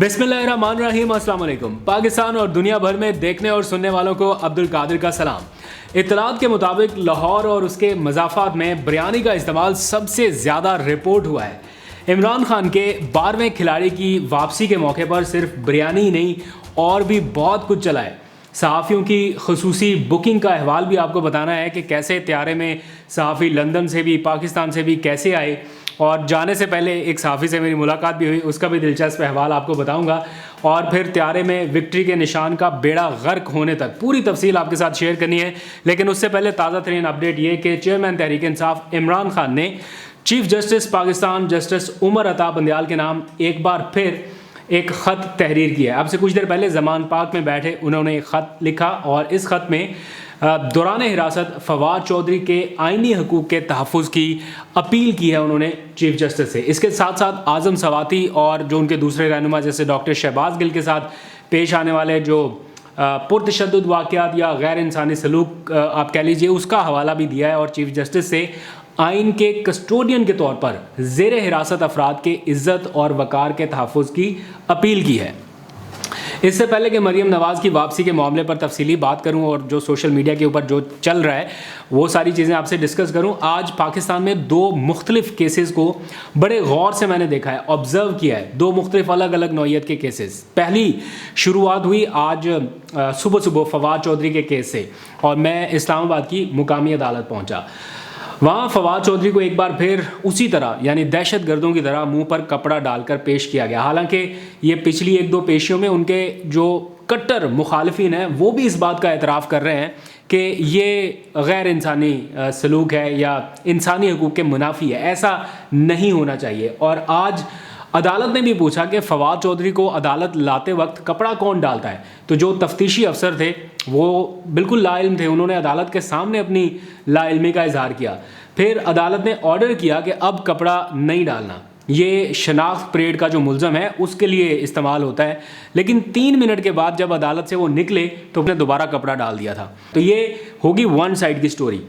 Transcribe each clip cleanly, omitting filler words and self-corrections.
बिस्मिल्लाहिर्रहमानिर्रहीम, अस्सलाम वालेकुम। पाकिस्तान और दुनिया भर में देखने और सुनने वालों को अब्दुल कादिर का सलाम। इत्तलात के मुताबिक लाहौर और उसके मज़ाफ़ात में बिरयानी का इस्तेमाल सबसे ज़्यादा रिपोर्ट हुआ है। इमरान खान के 12वें खिलाड़ी की वापसी के मौके पर सिर्फ बिरयानी ही नहीं और भी बहुत कुछ चला है। सहाफ़ियों की खसूसी बुकिंग का अहवाल भी आपको बताना है कि कैसे त्यारे में सहाफ़ी लंदन से भी पाकिस्तान से भी कैसे आए, और जाने से पहले एक सहाफ़ी से मेरी मुलाकात भी हुई, उसका भी दिलचस्प अहवाल आपको बताऊंगा। और फिर त्यारे में विक्ट्री के निशान का बेड़ा गर्क होने तक पूरी तफसील आपके साथ शेयर करनी है। लेकिन उससे पहले ताज़ा तरीन अपडेट ये कि चेयरमैन तहरीक इंसाफ इमरान खान ने chief justice Pakistan justice Umar Ata Bandial के नाम एक बार फिर एक ख़त तहरीर किया है। अब से कुछ देर पहले ज़मान पार्क में बैठे उन्होंने एक ख़त लिखा और इस ख़त में दौरान हिरासत फवाद चौधरी के आइनी हकूक़ के तहफ़्फ़ुज़ की अपील की है उन्होंने चीफ जस्टिस से। इसके साथ साथ आज़म सवाती और जो उनके दूसरे रहनुमा जैसे डॉक्टर शहबाज गिल के साथ पेश आने वाले जो पुरतशद्दुद वाक़यात या गैर इंसानी सलूक आप कह लीजिए, उसका हवाला भी दिया है और चीफ जस्टिस से आइन के कस्टोडियन के तौर पर ज़ेर हिरासत अफराद के इज़्ज़त और वक़ार के तहफ़्फ़ुज़ की अपील की है। इससे पहले कि मरीम नवाज़ की वापसी के मामले पर तफसीली बात करूं और जो सोशल मीडिया के ऊपर जो चल रहा है वो सारी चीज़ें आपसे डिस्कस करूं, आज पाकिस्तान में दो मुख्तलिफ केसेस को बड़े गौर से मैंने देखा है, ऑब्ज़र्व किया है। दो मुख्तलिफ अलग अलग नौइयत के केसेस। पहली शुरुआत हुई आज सुबह सुबह फवाद चौधरी के केस से, और मैं इस्लामाबाद की मुकामी अदालत पहुँचा। वहाँ फवाद चौधरी को एक बार फिर उसी तरह यानी दहशत गर्दों की तरह मुंह पर कपड़ा डालकर पेश किया गया। हालांकि ये पिछली एक दो पेशियों में उनके जो कट्टर मुखालिफिन हैं वो भी इस बात का एतराफ़ कर रहे हैं कि ये गैर इंसानी सलूक है या इंसानी हकूक़ के मुनाफी है, ऐसा नहीं होना चाहिए। और आज अदालत ने भी पूछा कि फवाद चौधरी को अदालत लाते वक्त कपड़ा कौन डालता है, तो जो तफ्तीशी अफसर थे वो बिल्कुल लाइल्म थे, उन्होंने अदालत के सामने अपनी लाइल्मी का इजहार किया। फिर अदालत ने ऑर्डर किया कि अब कपड़ा नहीं डालना, ये शनाख्त परेड का जो मुल्ज़म है उसके लिए इस्तेमाल होता है। लेकिन 3 मिनट के बाद जब अदालत से वो निकले तो उन्होंने दोबारा कपड़ा डाल दिया था। तो ये होगी वन साइड की स्टोरी।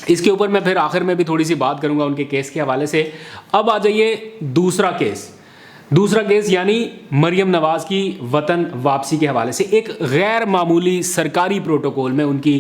इसके ऊपर मैं फिर आखिर में भी थोड़ी सी बात करूंगा उनके केस के हवाले से। अब आ जाइए दूसरा केस यानी मरीम नवाज़ की वतन वापसी के हवाले से। एक गैर मामूली सरकारी प्रोटोकॉल में उनकी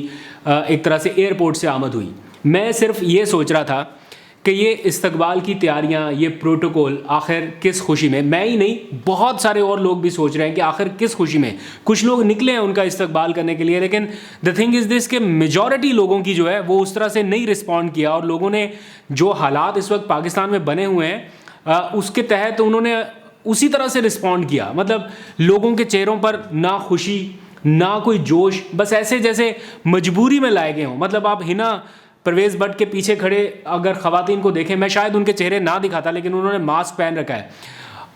एक तरह से एयरपोर्ट से आमद हुई। मैं सिर्फ ये सोच रहा था कि ये इस्तकबाल की तैयारियां, ये प्रोटोकॉल आखिर किस खुशी में, मैं ही नहीं बहुत सारे और लोग भी सोच रहे हैं कि आखिर किस खुशी में। कुछ लोग निकले हैं उनका इस्तकबाल करने के लिए, लेकिन द थिंग इज़ दिस कि मेजॉरिटी लोगों की जो है वो उस तरह से नहीं रिस्पॉन्ड किया। और लोगों ने जो हालात इस वक्त पाकिस्तान में बने हुए हैं उसके तहत उन्होंने उसी तरह से रिस्पॉन्ड किया। मतलब लोगों के चेहरों पर ना खुशी ना कोई जोश, बस ऐसे जैसे मजबूरी में लाए गए हों। मतलब आप हिना परवेज़ भट्ट के पीछे खड़े अगर ख़वातीन को देखें, मैं शायद उनके चेहरे ना दिखाता लेकिन उन्होंने मास्क पहन रखा है।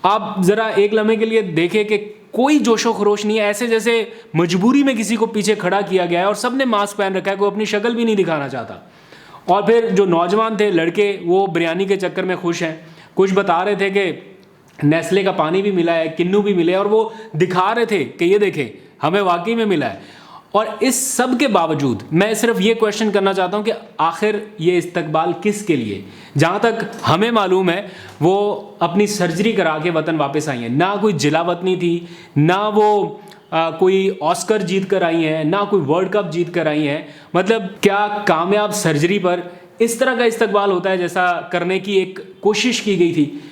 आप ज़रा एक लम्हे के लिए देखें कि कोई जोशो खरोश नहीं है, ऐसे जैसे मजबूरी में किसी को पीछे खड़ा किया गया है और सब ने मास्क पहन रखा है, कोई अपनी शक्ल भी नहीं दिखाना चाहता। और फिर जो नौजवान थे लड़के वो बिरयानी के चक्कर में खुश हैं। कुछ बता रहे थे कि नेस्ले का पानी भी मिला है, किन्नू भी मिले, और वो दिखा रहे थे कि ये देखें हमें वाकई में मिला है। और इस सब के बावजूद मैं सिर्फ ये क्वेश्चन करना चाहता हूँ कि आखिर ये इस्तकबाल किस के लिए। जहाँ तक हमें मालूम है वो अपनी सर्जरी करा के वतन वापस आई हैं, ना कोई जिला वतनी थी, ना वो कोई ऑस्कर जीत कर आई हैं, ना कोई वर्ल्ड कप जीत कर आई हैं। मतलब क्या कामयाब सर्जरी पर इस तरह का इस्तकबाल होता है जैसा करने की एक कोशिश की गई थी,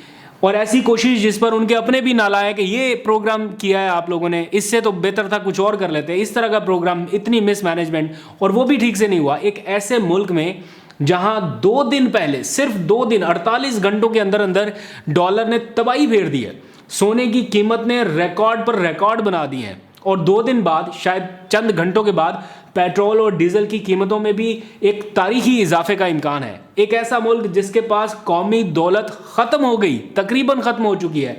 और ऐसी कोशिश जिस पर उनके अपने भी नालायक कि ये प्रोग्राम किया है आप लोगों ने, इससे तो बेहतर था कुछ और कर लेते। इस तरह का प्रोग्राम, इतनी मिसमैनेजमेंट, और वो भी ठीक से नहीं हुआ। एक ऐसे मुल्क में जहां 2 दिन पहले, सिर्फ 2 दिन 48 घंटों के अंदर अंदर डॉलर ने तबाही फेर दी है, सोने की कीमत ने रिकॉर्ड पर रिकॉर्ड बना दी है, और 2 दिन बाद, शायद चंद घंटों के बाद, पेट्रोल और डीजल की कीमतों में भी एक तारीखी इजाफे का इम्कान है। एक ऐसा मुल्क जिसके पास कौमी दौलत ख़त्म हो गई, तकरीबन ख़त्म हो चुकी है,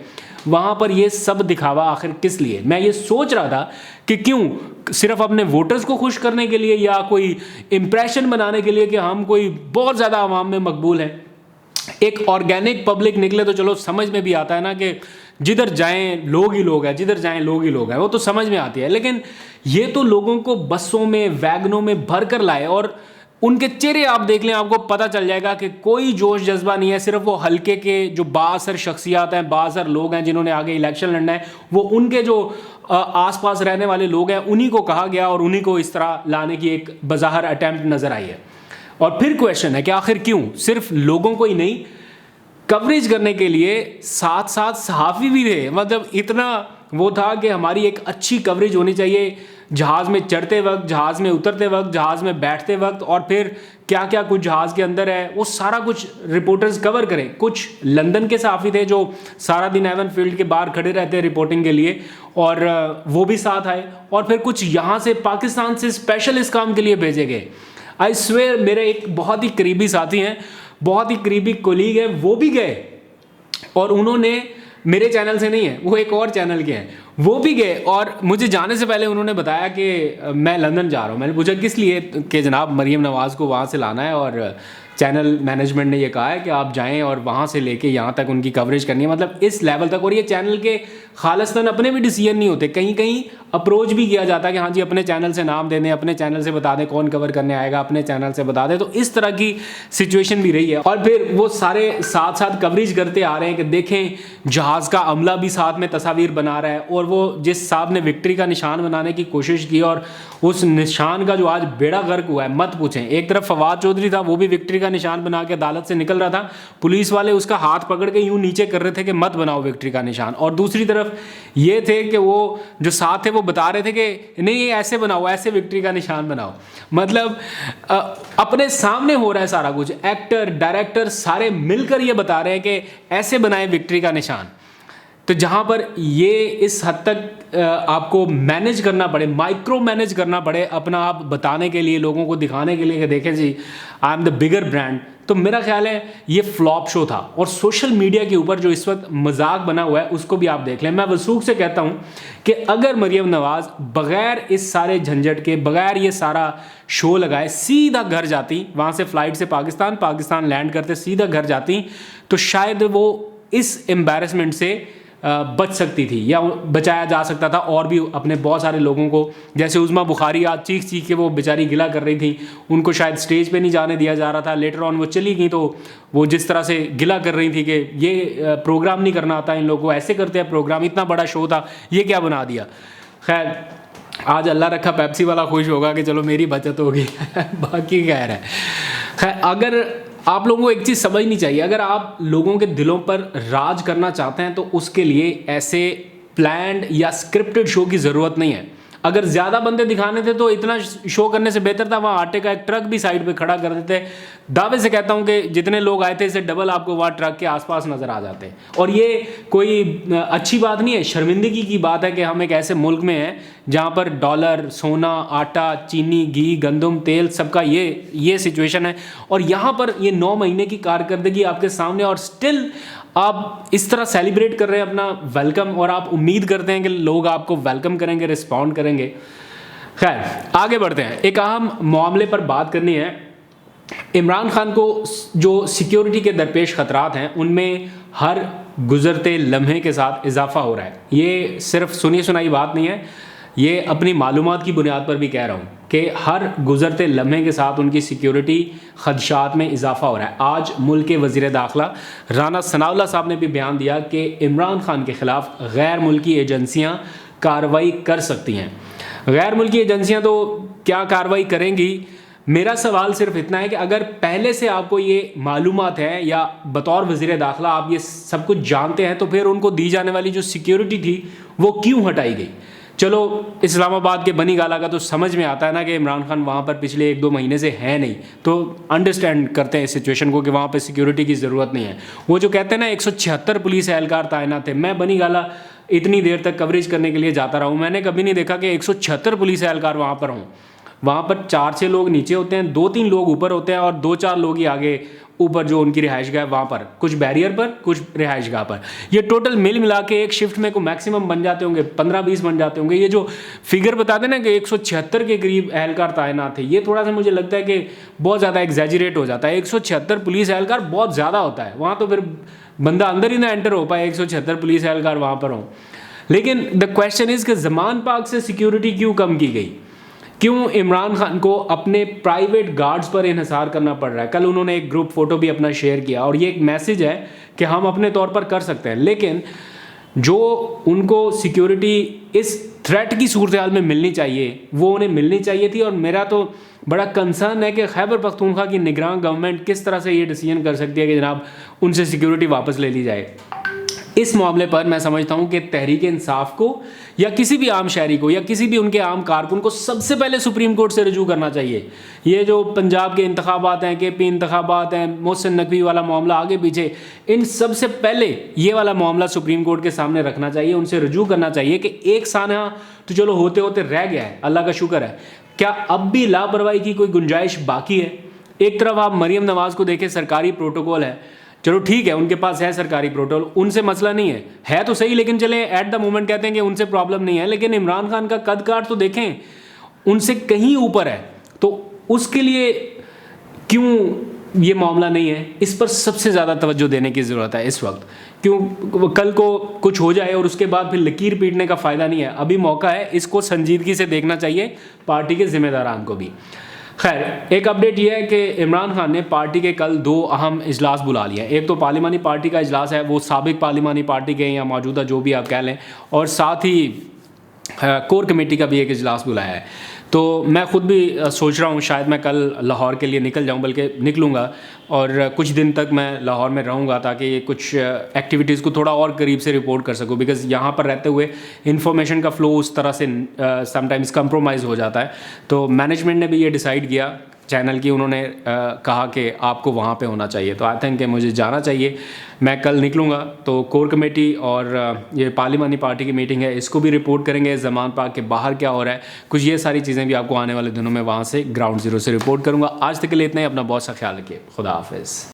वहाँ पर ये सब दिखावा आखिर किस लिए। मैं ये सोच रहा था कि क्यों सिर्फ अपने वोटर्स को खुश करने के लिए या कोई इम्प्रेशन बनाने के लिए कि हम कोई बहुत ज़्यादा आवाम में मकबूल हैं। एक ऑर्गेनिक पब्लिक निकले तो चलो समझ में भी आता है ना कि जिधर जाएं लोग ही लोग हैं, जिधर जाएं लोग ही लोग हैं, वो तो समझ में आती है। लेकिन ये तो लोगों को बसों में, वैगनों में भर कर लाए और उनके चेहरे आप देख लें, आपको पता चल जाएगा कि कोई जोश जज्बा नहीं है। सिर्फ वो हल्के के जो बासर शख्सियात हैं, बासर लोग हैं जिन्होंने आगे इलेक्शन लड़ना है, वो उनके जो आसपास रहने वाले लोग हैं उन्हीं को कहा गया और उन्हीं को इस तरह लाने की एक बज़ाहिर अटैम्प्ट नज़र आई है। और फिर क्वेश्चन है कि आखिर क्यों? सिर्फ लोगों को ही नहीं, कवरेज करने के लिए साथ साथ सहाफ़ी भी थे। मतलब इतना वो था कि हमारी एक अच्छी कवरेज होनी चाहिए, जहाज़ में चढ़ते वक्त, जहाज़ में उतरते वक्त, जहाज़ में बैठते वक्त, और फिर क्या क्या कुछ जहाज़ के अंदर है वो सारा कुछ रिपोर्टर्स कवर करें। कुछ लंदन के सहाफ़ी थे जो सारा दिन एवन फील्ड के बाहर खड़े रहते हैं रिपोर्टिंग के लिए, और वो भी साथ आए। और फिर कुछ यहाँ से पाकिस्तान से स्पेशल इस काम के लिए भेजे गए। आई स्वेयर, मेरे एक बहुत ही करीबी साथी हैं, बहुत ही करीबी कोलीग हैं, वो भी गए और उन्होंने, मेरे चैनल से नहीं है, वो एक और चैनल के हैं, वो भी गए और मुझे जाने से पहले उन्होंने बताया कि मैं लंदन जा रहा हूँ। मैंने पूछा किस लिए? कि जनाब मरीम नवाज़ को वहाँ से लाना है और चैनल मैनेजमेंट ने ये कहा है कि आप जाएं और वहाँ से लेके यहाँ तक उनकी कवरेज करनी है, मतलब इस लेवल तक। और ये चैनल के खालिस्तान अपने भी डिसीजन नहीं होते, कहीं कहीं अप्रोच भी किया जाता है कि हाँ जी अपने चैनल से नाम दे दें, अपने चैनल से बता दें कौन कवर करने आएगा, अपने चैनल से बता दें। तो इस तरह की सिचुएशन भी रही है। और फिर वो सारे साथ साथ कवरेज करते आ रहे हैं कि देखें जहाज़ का अमला भी साथ में तस्वीर बना रहा है, और वो जिस साहब ने विक्ट्री का निशान बनाने की कोशिश की और उस निशान का जो आज बेड़ा गर्क हुआ है, मत पूछें। एक तरफ फवाद चौधरी था, वो भी विक्ट्री का निशान बना के अदालत से निकल रहा था, पुलिस वाले उसका हाथ पकड़ के यूं नीचे कर रहे थे कि मत बनाओ विक्ट्री का निशान। और दूसरी तरफ ये थे कि वो जो साथ थे वो बता रहे थे कि नहीं ये ऐसे बनाओ, ऐसे विक्ट्री का निशान बनाओ। मतलब अपने सामने हो रहा है सारा कुछ, एक्टर डायरेक्टर सारे मिलकर ये बता रहे हैं कि ऐसे बनाए विक्ट्री का निशान। तो जहाँ पर ये इस हद तक आपको मैनेज करना पड़े, माइक्रो मैनेज करना पड़े अपना आप बताने के लिए, लोगों को दिखाने के लिए कि देखें जी I am the bigger brand, तो मेरा ख्याल है ये फ्लॉप शो था। और सोशल मीडिया के ऊपर जो इस वक्त मजाक बना हुआ है उसको भी आप देख लें। मैं वसूख से कहता हूँ कि अगर मरीम नवाज़ बग़ैर इस सारे झंझट के, बग़ैर ये सारा शो लगाए सीधा घर जाती, वहाँ से फ़्लाइट से पाकिस्तान लैंड करते सीधा घर जाती, तो शायद वो इस एम्बैरसमेंट से बच सकती थी या बचाया जा सकता था। और भी अपने बहुत सारे लोगों को, जैसे उज़मा बुखारी आज चीख चीख के वो बेचारी गिला कर रही थी, उनको शायद स्टेज पे नहीं जाने दिया जा रहा था। लेटर ऑन वो चली गई तो वो जिस तरह से गिला कर रही थी कि ये प्रोग्राम नहीं करना आता इन लोगों को, ऐसे करते हैं प्रोग्राम, इतना बड़ा शो था ये क्या बना दिया। खैर आज अल्लाह रखा पेप्सी वाला खुश होगा कि चलो मेरी बचत होगी बाकी खैर है। खैर अगर आप लोगों को एक चीज़ समझनी चाहिए, अगर आप लोगों के दिलों पर राज करना चाहते हैं तो उसके लिए ऐसे प्लान्ड या स्क्रिप्टेड शो की ज़रूरत नहीं है। अगर ज़्यादा बंदे दिखाने थे तो इतना शो करने से बेहतर था वहाँ आटे का एक ट्रक भी साइड पे खड़ा कर देते। दावे से कहता हूँ कि जितने लोग आए थे इससे डबल आपको वहाँ ट्रक के आसपास नज़र आ जाते। और ये कोई अच्छी बात नहीं है, शर्मिंदगी की बात है कि हम एक ऐसे मुल्क में हैं जहाँ पर डॉलर, सोना, आटा, चीनी, घी, गंदम, तेल सबका ये सिचुएशन है। और यहाँ पर ये 9 महीने की कारकर्दगी आपके सामने और स्टिल आप इस तरह सेलिब्रेट कर रहे हैं अपना वेलकम, और आप उम्मीद करते हैं कि लोग आपको वेलकम करेंगे, रिस्पॉन्ड करेंगे। खैर आगे बढ़ते हैं, एक अहम मामले पर बात करनी है। इमरान खान को जो सिक्योरिटी के दरपेश ख़तरात हैं उनमें हर गुजरते लम्हे के साथ इजाफा हो रहा है। ये सिर्फ सुनी सुनाई बात नहीं है, ये अपनी मालूमात की बुनियाद पर भी कह रहा हूँ कि हर गुजरते लम्हे के साथ उनकी सिक्योरिटी खदशात में इजाफा हो रहा है। आज मुल्क के वज़ीर दाखिला राना सनाउल्लाह साहब ने भी बयान दिया कि इमरान खान के ख़िलाफ़ गैर मुल्की एजेंसियाँ कार्रवाई कर सकती हैं। गैर मुल्की एजेंसियाँ तो क्या कार्रवाई करेंगी? मेरा सवाल सिर्फ इतना है कि अगर पहले से आपको ये मालूमात है या बतौर वज़ीर दाखिला आप ये सब कुछ जानते हैं, तो फिर उनको दी जाने वाली जो सिक्योरिटी थी वो क्यों हटाई गई? चलो इस्लामाबाद के बनी गाला का तो समझ में आता है ना कि इमरान खान वहाँ पर पिछले 1-2 महीने से है नहीं, तो अंडरस्टैंड करते हैं इस सिचुएशन को कि वहाँ पर सिक्योरिटी की ज़रूरत नहीं है। वो जो कहते हैं ना 176 पुलिस एहलकार तैनात थे, मैं बनी गाला इतनी देर तक कवरेज करने के लिए जाता रहा हूँ, मैंने कभी नहीं देखा कि 176 पुलिस एहलकार वहाँ पर हों। वहाँ पर 4-6 लोग नीचे होते हैं, 2-3 लोग ऊपर होते हैं और 2-4 लोग ही आगे ऊपर जो उनकी रिहाइश गाह है वहाँ पर, कुछ बैरियर पर, कुछ रिहाइश गाह पर। ये टोटल मिल मिला के एक शिफ्ट में को मैक्सिमम बन जाते होंगे 15-20 बन जाते होंगे। ये जो फिगर बताते ना कि 176 के करीब एहलकार तैनात थे, ये थोड़ा सा मुझे लगता है कि बहुत ज़्यादा एग्जैजरेट हो जाता है। 176 पुलिस एहलकार बहुत ज़्यादा होता है, वहाँ तो फिर बंदा अंदर ही ना एंटर हो पाए 176 पुलिस एहलकार वहाँ पर हों। लेकिन द क्वेश्चन इज़ कि ज़मान पाक से सिक्योरिटी क्यों कम की गई? क्यों इमरान खान को अपने प्राइवेट गार्ड्स पर इन्हिसार करना पड़ रहा है। कल उन्होंने एक ग्रुप फोटो भी अपना शेयर किया और ये एक मैसेज है कि हम अपने तौर पर कर सकते हैं, लेकिन जो उनको सिक्योरिटी इस थ्रेट की सूरत हाल में मिलनी चाहिए वो उन्हें मिलनी चाहिए थी। और मेरा तो बड़ा कंसर्न है कि खैबर पख्तूनख्वा की निगरान गवर्नमेंट किस तरह से ये डिसीजन कर सकती है कि जनाब उनसे सिक्योरिटी वापस ले ली जाए। इस मामले पर मैं समझता हूं कि तहरीक इंसाफ को या किसी भी आम शहरी को या किसी भी उनके आम कारकुन को सबसे पहले सुप्रीम कोर्ट से रजू करना चाहिए। ये जो पंजाब के इंतखाबात हैं, KP इंतखाबात हैं, मोहसिन नकवी वाला मामला आगे पीछे, इन सबसे पहले ये वाला मामला सुप्रीम कोर्ट के सामने रखना चाहिए, उनसे रजू करना चाहिए कि एक सानहा तो चलो होते होते रह गया है, अल्लाह का शुक्र है, क्या अब भी लापरवाही की कोई गुंजाइश बाकी है। एक तरफ आप मरीम नवाज को देखें, सरकारी प्रोटोकॉल है, चलो ठीक है उनके पास है सरकारी प्रोटोकॉल, उनसे मसला नहीं है तो सही, लेकिन चले एट द मोमेंट कहते हैं कि उनसे प्रॉब्लम नहीं है, लेकिन इमरान खान का कद काठ तो देखें उनसे कहीं ऊपर है, तो उसके लिए क्यों ये मामला नहीं है, इस पर सबसे ज़्यादा तवज्जो देने की ज़रूरत है इस वक्त। क्यों कल को कुछ हो जाए और उसके बाद फिर लकीर पीटने का फ़ायदा नहीं है, अभी मौका है, इसको संजीदगी से देखना चाहिए पार्टी के ज़िम्मेदारान को भी। खैर, एक अपडेट ये है कि इमरान खान ने पार्टी के कल 2 अहम इजलास बुला लिए हैं। एक तो पार्लिमानी पार्टी का इजलास है, वो साबिक पार्लिमानी पार्टी के या मौजूदा जो भी आप कह लें, और साथ ही कोर कमेटी का भी एक इजलास बुलाया है। तो मैं ख़ुद भी सोच रहा हूँ शायद मैं कल लाहौर के लिए निकल जाऊँ, बल्कि निकलूँगा और कुछ दिन तक मैं लाहौर में रहूँगा ताकि कुछ एक्टिविटीज़ को थोड़ा और करीब से रिपोर्ट कर सकूँ, बिकॉज़ यहाँ पर रहते हुए इन्फॉर्मेशन का फ़्लो उस तरह से समटाइम्स कंप्रोमाइज़ हो जाता है। तो मैनेजमेंट ने भी ये डिसाइड किया चैनल की, उन्होंने कहा कि आपको वहाँ पे होना चाहिए, तो आई थिंक कि मुझे जाना चाहिए। मैं कल निकलूँगा तो कोर कमेटी और ये पार्लिमानी पार्टी की मीटिंग है इसको भी रिपोर्ट करेंगे, ज़मान पार्क के बाहर क्या हो रहा है, कुछ ये सारी चीज़ें भी आपको आने वाले दिनों में वहाँ से ग्राउंड ज़ीरो से रिपोर्ट करूँगा। आज तक के लिए इतना ही, अपना बहुत सा ख्याल रखिए, खुदा हाफिज़।